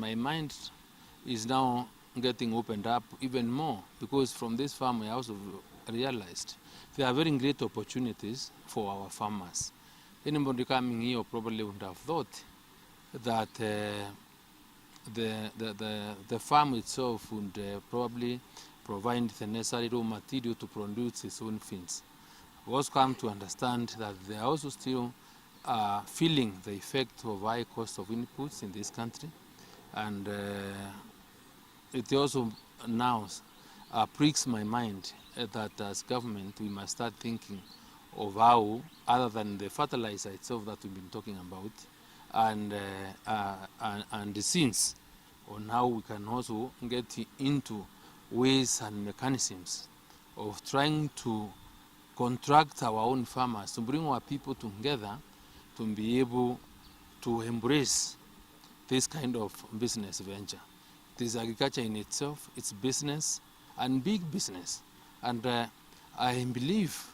my mind is now getting opened up even more, because from this farm I also realized there are very great opportunities for our farmers. Anybody coming here probably would have thought that the farm itself would probably provide the necessary raw material to produce its own things. We also come to understand that they are also still feeling the effect of high cost of inputs in this country, and it also now pricks my mind that as government we must start thinking of how, other than the fertilizer itself that we've been talking about, and the scenes on how we can also get into ways and mechanisms of trying to contract our own farmers, to bring our people together to be able to embrace this kind of business venture. It is agriculture in itself, it's business, and big business. And I believe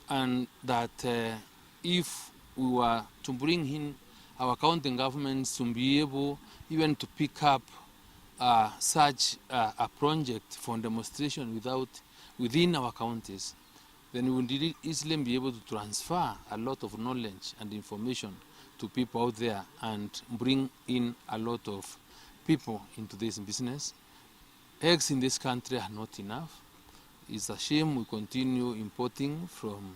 that if we were to bring in our county governments to be able even to pick up such a project for demonstration within our counties, then we would easily be able to transfer a lot of knowledge and information to people out there and bring in a lot of people into this business. Eggs in this country are not enough. It's a shame we continue importing from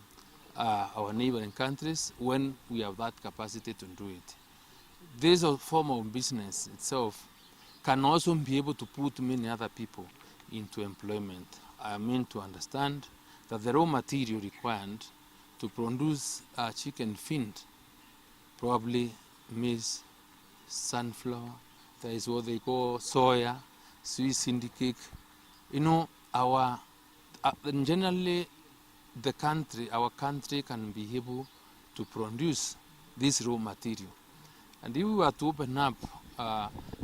our neighboring countries when we have that capacity to do it. This form of business itself can also be able to put many other people into employment. I mean to understand that the raw material required to produce chicken feed, probably maize, sunflower, there is what they call soya, Swiss cake. You know, generally our country can be able to produce this raw material. And if we were to open up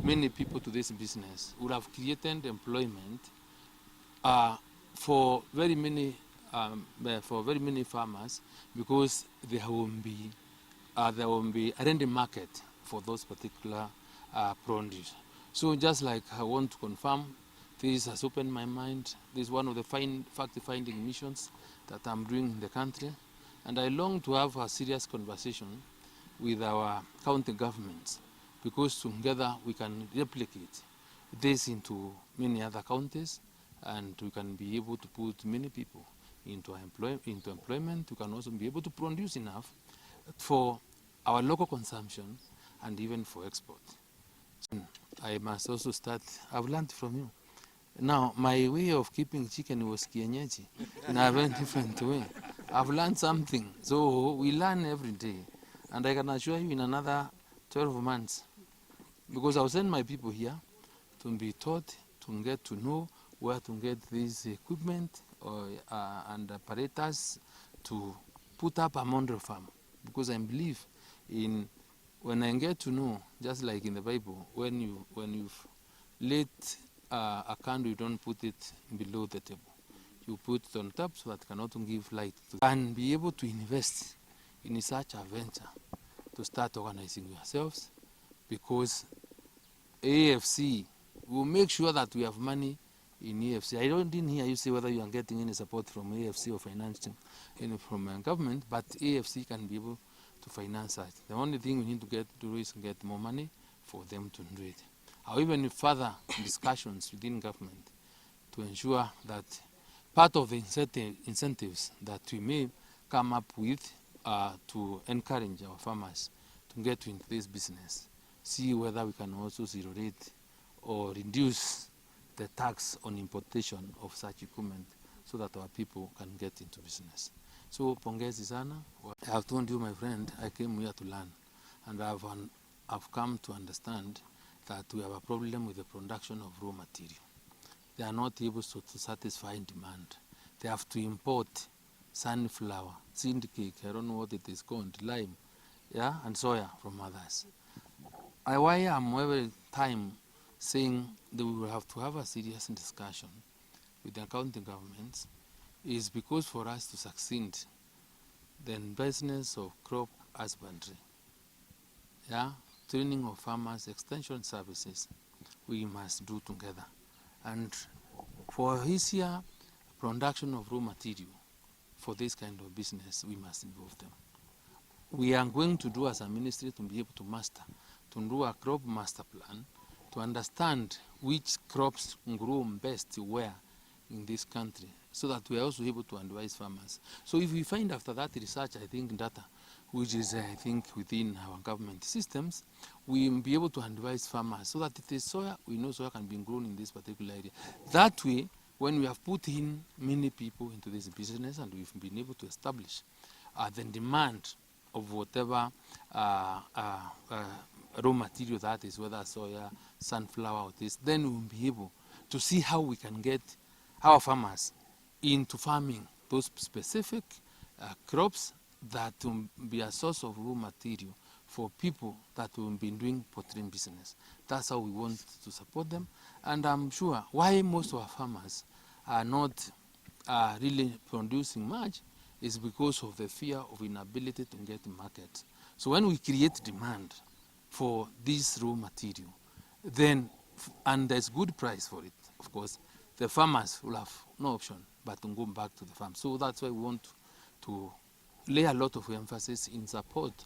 many people to this business, we would have created employment for very many farmers, because there will be a ready market for those particular produce. So just like I want to confirm, this has opened my mind. This is one of the fact-finding missions that I'm doing in the country, and I long to have a serious conversation with our county governments, because together we can replicate this into many other counties, and we can be able to put many people into employment. We can also be able to produce enough for our local consumption and even for export. So I must also start, I've learned from you. Now, my way of keeping chicken was kienyeji in a very different way. I've learned something, so we learn every day. And I can assure you in another 12 months, because I'll send my people here to be taught, to get to know where to get this equipment and apparatus to put up a model farm. Because I believe in, when I get to know, just like in the Bible, when you've lit a candle, you don't put it below the table. You put it on top so that it cannot give light. And be able to invest in such a venture, to start organizing yourselves, because AFC will make sure that we have money in AFC. I didn't hear you say whether you are getting any support from AFC or financing from government, but AFC can be able to finance that. The only thing we need to do is get more money for them to do it. Or even further discussions within government to ensure that part of the incentives that we may come up with to encourage our farmers to get into this business, see whether we can also zero rate or reduce the tax on importation of such equipment so that our people can get into business. So, pongezi sana. I have told you, my friend, I came here to learn, and I've come to understand that we have a problem with the production of raw material. They are not able to satisfy demand. They have to import sunflower, cake, I don't know what it is called, lime, yeah, and soya from others. Why I'm every time saying that we will have to have a serious discussion with the county governments is because for us to succeed, the business of crop husbandry, yeah, training of farmers, extension services, we must do together. And for easier production of raw material for this kind of business, we must involve them. We are going to do as a ministry to be able to do a crop master plan to understand which crops grow best where in this country, so that we are also able to advise farmers. So if we find after that research, I think data, which is I think within our government systems, we will be able to advise farmers so that it is soya, we know soya can be grown in this particular area. That way, when we have put in many people into this business and we've been able to establish the demand of whatever raw material that is, whether soya, sunflower, or this, then we'll be able to see how we can get our farmers into farming those specific crops that will be a source of raw material for people that will be doing poultry business. That's how we want to support them. And I'm sure why most of our farmers are not really producing much is because of the fear of inability to get market. So when we create demand for this raw material, then, and there's good price for it, of course, the farmers will have no option but to go back to the farm. So that's why we want to lay a lot of emphasis in support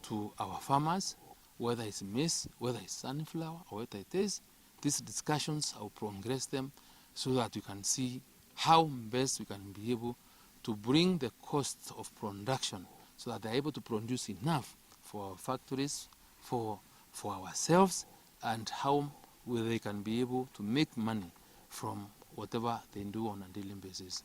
to our farmers, whether it's maize, whether it's sunflower, or whether it is. These discussions, I'll progress them so that we can see how best we can be able to bring the cost of production so that they're able to produce enough for our factories, for ourselves, and how they can be able to make money from whatever they do on a daily basis.